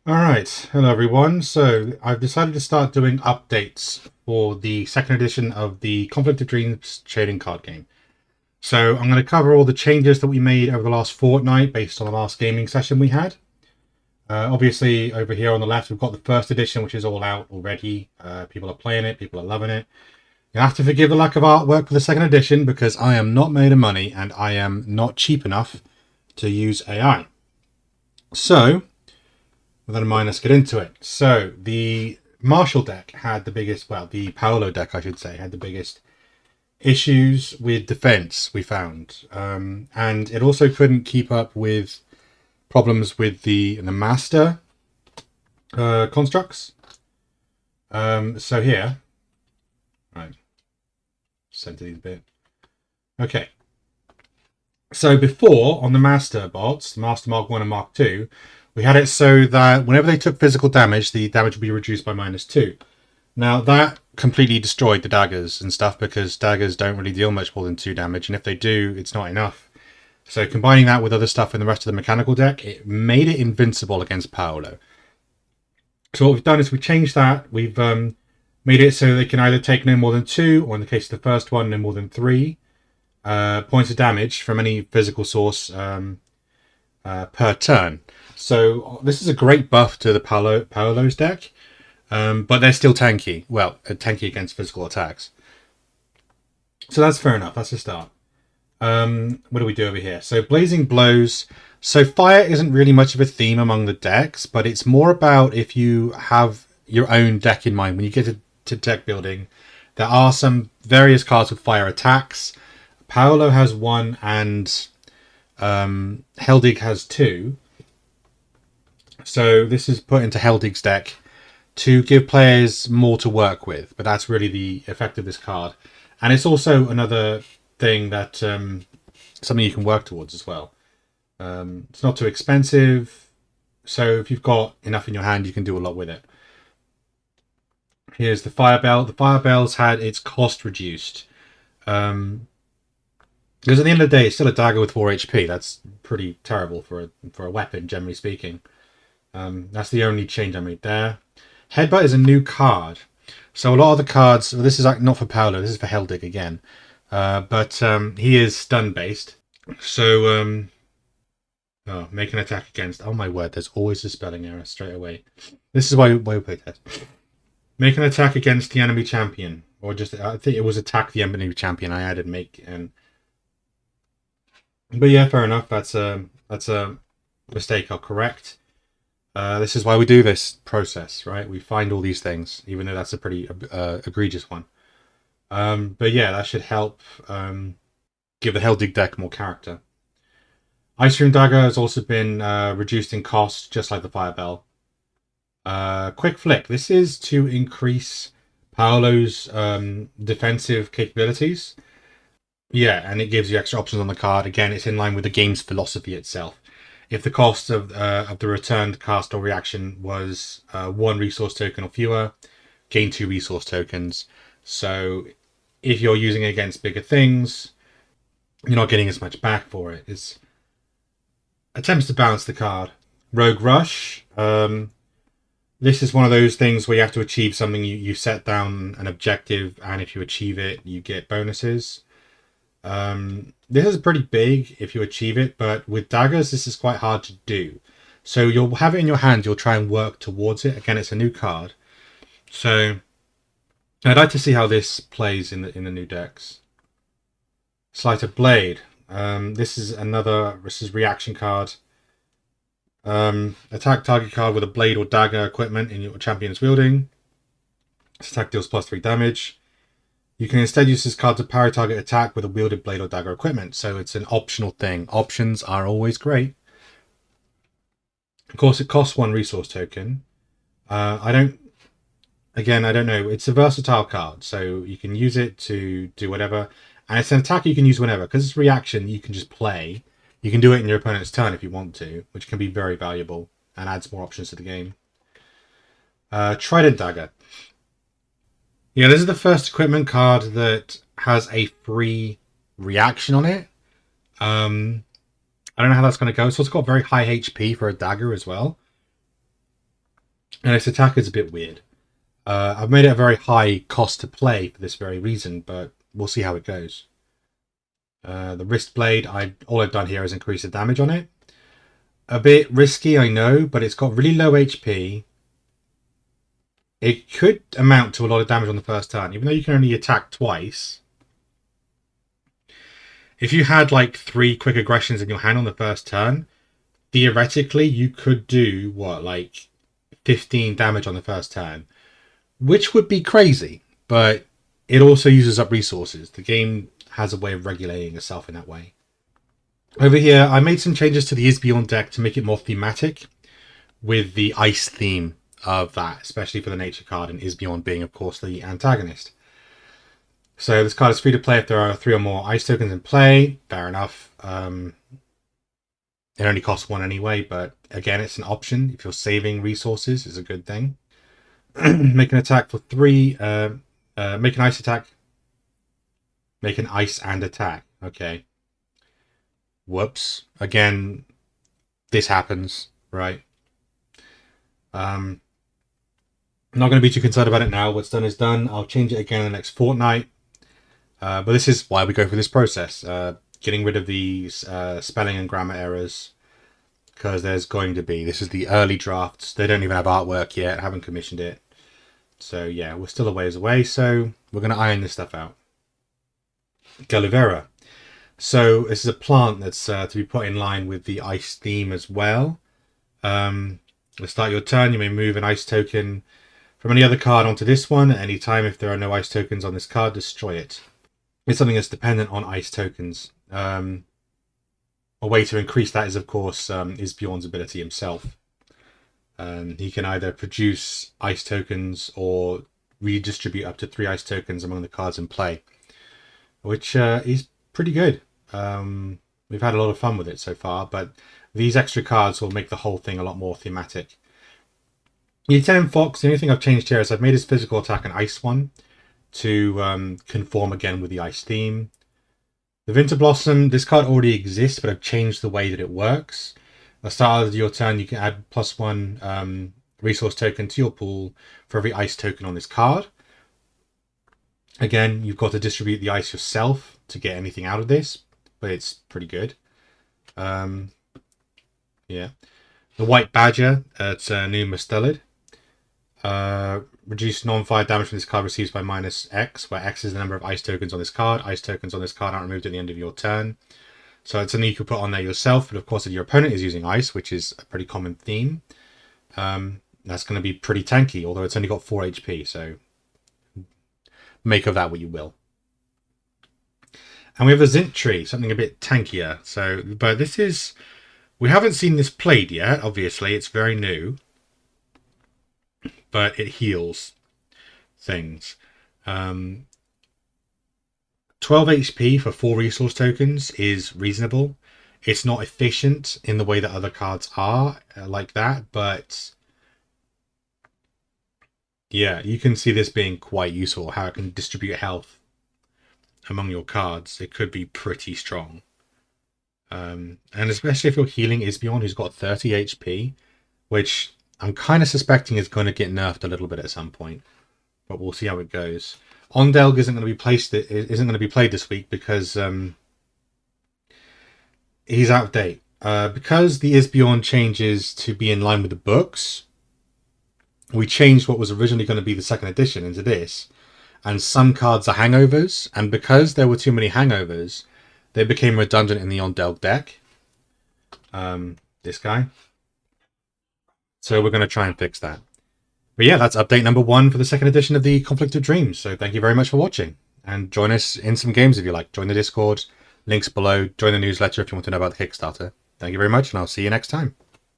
Alright, hello everyone. So I've decided to start doing updates for the second edition of the Conflcit of Dreams trading card game. So I'm going to cover all the changes that we made over the last fortnight based on the last gaming session we had. Obviously over here on the left we've got the first edition, which is all out already. People are playing it, people are loving it. You have to forgive the lack of artwork for the second edition because I am not made of money and I am not cheap enough to use AI. So with that in mind, let's get into it. So the Marshall deck had the biggest, well, the Paolo deck, I should say, had the biggest issues with defense we found. And it also couldn't keep up with problems with the master constructs. So here, right, center these a bit. Okay. So before, on the master bots, the Master Mark 1 and Mark 2, we had it so that whenever they took physical damage, the damage would be reduced by -2. Now, that completely destroyed the daggers and stuff because daggers don't really deal much more than 2 damage, and if they do, it's not enough. So combining that with other stuff in the rest of the mechanical deck, it made it invincible against Paolo. So what we've done is we changed that. We've made it so they can either take no more than 2, or in the case of the first one, no more than 3 points of damage from any physical source per turn. So this is a great buff to the Paolo's deck, but they're still tanky. Well, tanky against physical attacks. So that's fair enough. That's a start. What do we do over here? So Blazing Blows. So fire isn't really much of a theme among the decks, but it's more about if you have your own deck in mind. When you get to deck building, there are some various cards with fire attacks. Paolo has 1 and Heldig has 2. So this is put into Heldig's deck to give players more to work with, but that's really the effect of this card. And it's also another thing that something you can work towards as well. It's not too expensive, so if you've got enough in your hand, you can do a lot with it. Here's the Fire Bell. The Fire Bell's had its cost reduced. Because at the end of the day, it's still a dagger with 4 HP. That's pretty terrible for a weapon, generally speaking. That's the only change I made there. Headbutt is a new card. So a lot of the cards, well, this is not for Paolo, this is for Heldig again. But he is stun based. So, make an attack against, oh my word, there's always a spelling error straight away. This is why we play test. Make an attack against the enemy champion. Or just, I think it was attack the enemy champion. I added make and... But yeah, fair enough. That's a mistake I'll correct. This is why we do this process, right? We find all these things, even though that's a pretty egregious one. But yeah, that should help give the Heldig deck more character. Ice Cream Dagger has also been reduced in cost, just like the Fire Bell. Quick Flick. This is to increase Paolo's defensive capabilities. Yeah, and it gives you extra options on the card. Again, it's in line with the game's philosophy itself. If the cost of the returned cast or reaction was 1 resource token or fewer, gain 2 resource tokens. So if you're using it against bigger things, you're not getting as much back for it. It attempts to balance the card. Rogue Rush. This is one of those things where you have to achieve something. You set down an objective, and if you achieve it, you get bonuses. This is pretty big if you achieve it, but with daggers, this is quite hard to do. So you'll have it in your hand, you'll try and work towards it. Again, it's a new card. So I'd like to see how this plays in the new decks. Sleight of Blade. This is reaction card. Attack target card with a blade or dagger equipment in your champion is wielding. This attack deals +3 damage. You can instead use this card to parry target attack with a wielded blade or dagger equipment. So it's an optional thing. Options are always great. Of course, it costs 1 resource token. I don't know. It's a versatile card, so you can use it to do whatever. And it's an attack you can use whenever. Because it's reaction, you can just play. You can do it in your opponent's turn if you want to, which can be very valuable and adds more options to the game. Trident Dagger. Yeah, this is the first equipment card that has a free reaction on it. I don't know how that's going to go. So it's got very high HP for a dagger as well. and its attack is a bit weird. I've made it a very high cost to play for this very reason, but we'll see how it goes. The wrist blade, all I've done here is increase the damage on it. A bit risky, I know, but it's got really low HP. It could amount to a lot of damage on the first turn, even though you can only attack twice. If you had like 3 quick aggressions in your hand on the first turn, theoretically you could do like 15 damage on the first turn, which would be crazy, but it also uses up resources. The game has a way of regulating itself in that way. Over here, I made some changes to the Isbjorn deck to make it more thematic with the ice theme of that, especially for the nature card, and Isbjorn being, of course, the antagonist. So this card is free to play if there are 3 or more ice tokens in play. Fair enough. It only costs 1 anyway, but again, it's an option. If you're saving resources, is a good thing. Make an attack for 3. Make an ice attack. Make an ice and attack. Okay. Whoops. Again, this happens, right? I'm not going to be too concerned about it now. What's done is done. I'll change it again in the next fortnight. But this is why we go through this process. Getting rid of these spelling and grammar errors. Because there's going to be. This is the early drafts. They don't even have artwork yet. Haven't commissioned it. So yeah, we're still a ways away. So we're going to iron this stuff out. Galivera. So this is a plant that's to be put in line with the ice theme as well. To start your turn, you may move an ice token from any other card onto this one. At any time, if there are no ice tokens on this card, destroy it. It's something that's dependent on ice tokens. A way to increase that is, of course, Isbjorn's ability himself. He can either produce ice tokens or redistribute up to 3 ice tokens among the cards in play, which is pretty good. We've had a lot of fun with it so far, but these extra cards will make the whole thing a lot more thematic. Lieutenant Fox, the only thing I've changed here is I've made his physical attack an ice one to conform again with the ice theme. The Winter Blossom, this card already exists, but I've changed the way that it works. At the start of your turn, you can add +1 resource token to your pool for every ice token on this card. Again, you've got to distribute the ice yourself to get anything out of this, but it's pretty good. Yeah. The White Badger, it's a new Mustelid. Reduce non-fire damage from this card receives by -X, where X is the number of ice tokens on this card. Ice tokens on this card aren't removed at the end of your turn. So it's something you could put on there yourself, but of course if your opponent is using ice, which is a pretty common theme, that's going to be pretty tanky, although it's only got 4 HP, so make of that what you will. And we have a Zint Tree, something a bit tankier. So, but this is... We haven't seen this played yet, obviously. It's very new. But it heals things. 12 HP for 4 resource tokens is reasonable. It's not efficient in the way that other cards are like that, but yeah, you can see this being quite useful, how it can distribute health among your cards. It could be pretty strong. And especially if you're healing Isbjorn, who's got 30 HP, which I'm kind of suspecting is going to get nerfed a little bit at some point, but we'll see how it goes. Ondelg isn't going to be played this week because he's out of date. Because the Isbjorn changes to be in line with the books, we changed what was originally going to be the second edition into this, and some cards are hangovers, and because there were too many hangovers, they became redundant in the Ondelg deck. This guy. So we're going to try and fix that. But yeah, that's update number 1 for the second edition of the Conflcit of Dreams. So thank you very much for watching. And join us in some games if you like. Join the Discord. Links below. Join the newsletter if you want to know about the Kickstarter. Thank you very much, and I'll see you next time.